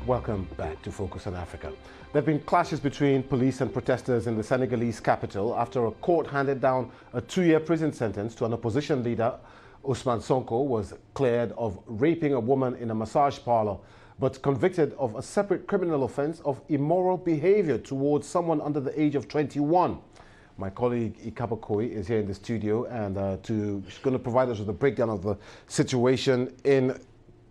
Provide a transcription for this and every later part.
Welcome back to Focus on Africa. There have been clashes between police and protesters in the Senegalese capital after a court handed down a 2-year prison sentence to an opposition leader. Ousmane Sonko was cleared of raping a woman in a massage parlor, but convicted of a separate criminal offense of immoral behavior towards someone under the age of 21. My colleague Ikaba Koi is here in the studio and she's going to provide us with a breakdown of the situation in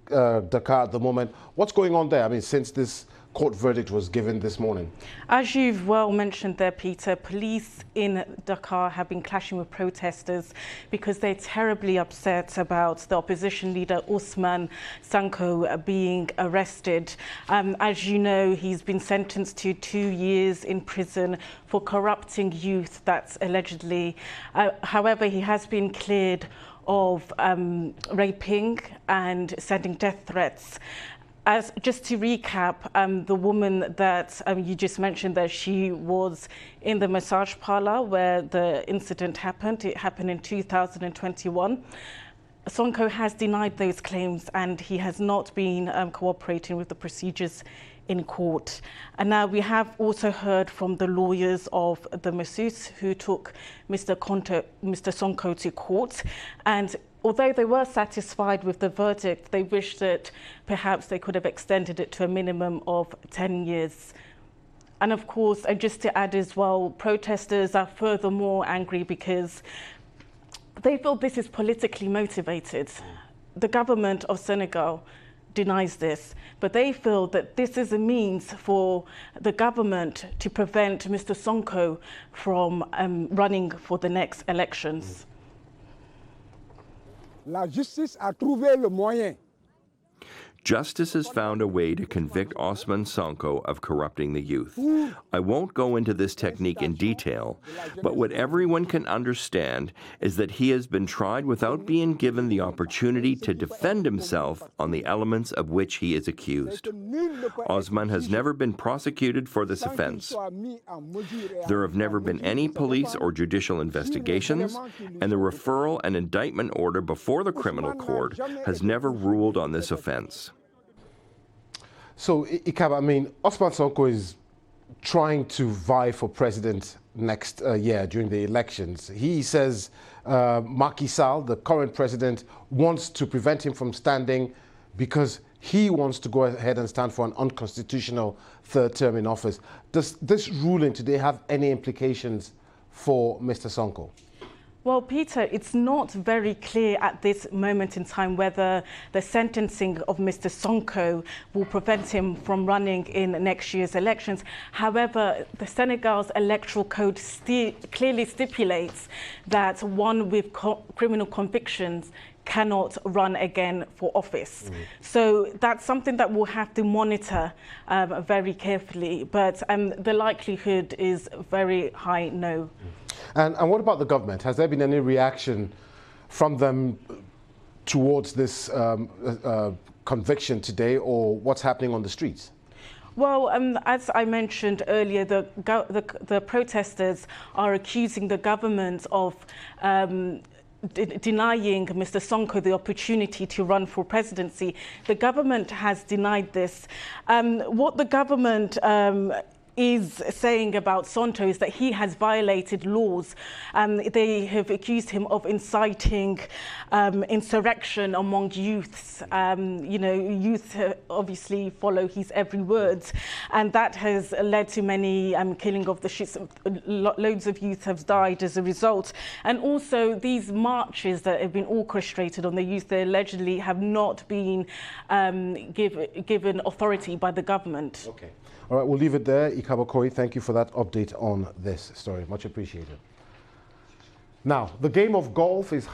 Dakar at the moment. What's going on there? I mean, since this court verdict was given this morning. As you've well mentioned there, Peter, police in Dakar have been clashing with protesters because they're terribly upset about the opposition leader Ousmane Sonko being arrested. As you know, he's been sentenced to 2 years in prison for corrupting youth, that's allegedly. However, he has been cleared of raping and sending death threats. Just to recap, the woman that you just mentioned, that she was in the massage parlor where the incident happened. It happened in 2021. Sonko has denied those claims and he has not been cooperating with the procedures in court. And now we have also heard from the lawyers of the masseuse who took Mr. Sonko to court, and although they were satisfied with the verdict, they wish that perhaps they could have extended it to a minimum of 10 years. And of course, and just to add as well, protesters are furthermore angry because they feel this is politically motivated. The government of Senegal denies this, but they feel that this is a means for the government to prevent Mr. Sonko from running for the next elections. La justice a trouvé le moyen. Justice has found a way to convict Ousmane Sonko of corrupting the youth. I won't go into this technique in detail, but what everyone can understand is that he has been tried without being given the opportunity to defend himself on the elements of which he is accused. Ousmane has never been prosecuted for this offense. There have never been any police or judicial investigations, and the referral and indictment order before the criminal court has never ruled on this offense. So, Ikaba, I mean, Ousmane Sonko is trying to vie for president next year during the elections. He says Macky Sall, the current president, wants to prevent him from standing because he wants to go ahead and stand for an unconstitutional third term in office. Does this ruling today have any implications for Mr. Sonko? Well, Peter, it's not very clear at this moment in time whether the sentencing of Mr. Sonko will prevent him from running in next year's elections. However, the Senegal's electoral code clearly stipulates that one with criminal convictions cannot run again for office. So that's something that we'll have to monitor very carefully, but the likelihood is very high no. And what about the government? Has there been any reaction from them towards this conviction today, or what's happening on the streets? Well, as I mentioned earlier, the protesters are accusing the government of denying Mr. Sonko the opportunity to run for presidency. The government has denied this. What the government is saying about Sonko is that he has violated laws. They have accused him of inciting insurrection among youths. You know, youth obviously follow his every word, and that has led to many killing of the shits. Loads of youth have died as a result. And also these marches that have been orchestrated on the youth, they allegedly have not been given authority by the government. Okay. All right, we'll leave it there. Ikaba Koi, thank you for that update on this story. Much appreciated. Now, the game of golf is